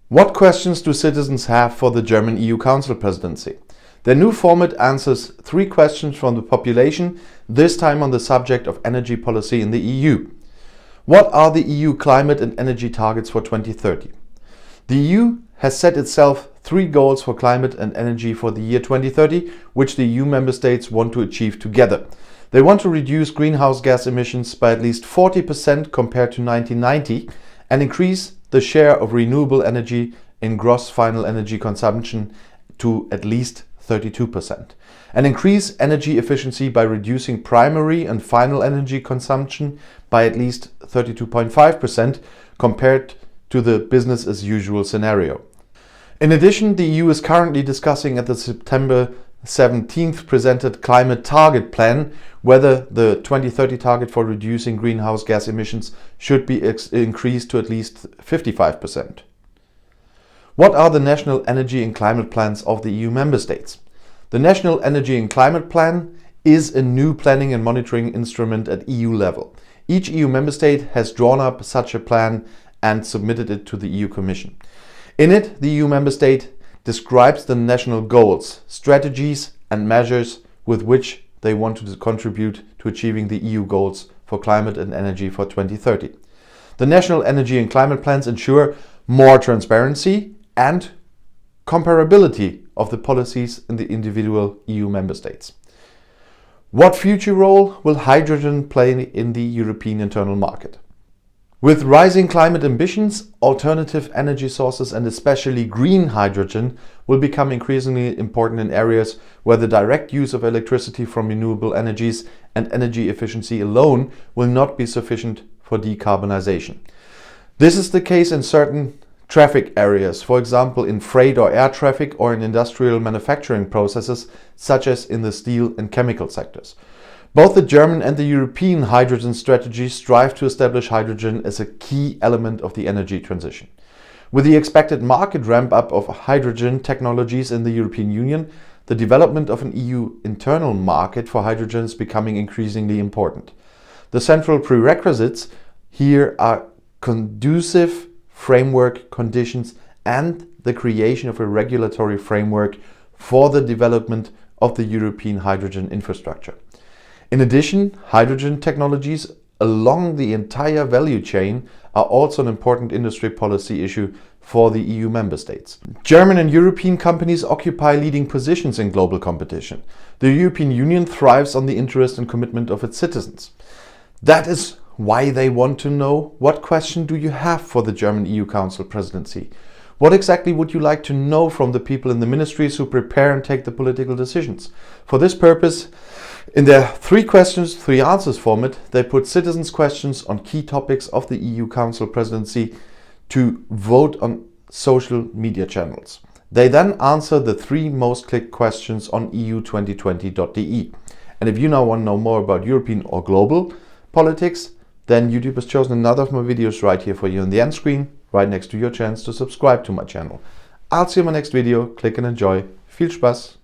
What questions do citizens have for the German EU Council Presidency? The new format answers 3 questions from the population, this time on the subject of energy policy in the EU. What are the EU climate and energy targets for 2030? The EU has set itself 3 goals for climate and energy for the year 2030, which the EU member states want to achieve together. They want to reduce greenhouse gas emissions by at least 40% compared to 1990 and increase the share of renewable energy in gross final energy consumption to at least 32%, and increase energy efficiency by reducing primary and final energy consumption by at least 32.5% compared to the business as usual scenario. In addition, the EU is currently discussing at the September 17th presented climate target plan whether the 2030 target for reducing greenhouse gas emissions should be increased to at least 55%. What are the national energy and climate plans of the EU member states? The National Energy and Climate Plan is a new planning and monitoring instrument at EU level. Each EU member state has drawn up such a plan and submitted it to the EU Commission. In it, the EU member state describes the national goals, strategies and measures with which they want to contribute to achieving the EU goals for climate and energy for 2030. The national energy and climate plans ensure more transparency and comparability of the policies in the individual EU member states. What future role will hydrogen play in the European internal market? With rising climate ambitions, alternative energy sources and especially green hydrogen will become increasingly important in areas where the direct use of electricity from renewable energies and energy efficiency alone will not be sufficient for decarbonization. This is the case in certain traffic areas, for example in freight or air traffic or in industrial manufacturing processes such as in the steel and chemical sectors. Both the German and the European hydrogen strategies strive to establish hydrogen as a key element of the energy transition. With the expected market ramp-up of hydrogen technologies in the European Union, the development of an EU internal market for hydrogen is becoming increasingly important. The central prerequisites here are conducive framework conditions and the creation of a regulatory framework for the development of the European hydrogen infrastructure. In addition, hydrogen technologies along the entire value chain are also an important industry policy issue for the EU member states. German and European companies occupy leading positions in global competition. The European Union thrives on the interest and commitment of its citizens. That is why they want to know, what question do you have for the German EU Council Presidency? What exactly would you like to know from the people in the ministries who prepare and take the political decisions? For this purpose, in their 3 questions, 3 answers format, they put citizens' questions on key topics of the EU Council Presidency to vote on social media channels. They then answer the 3 most clicked questions on eu2020.de. And if you now want to know more about European or global politics, then YouTube has chosen another of my videos right here for you on the end screen, right next to your chance to subscribe to my channel. I'll see you in my next video. Click and enjoy. Viel Spaß!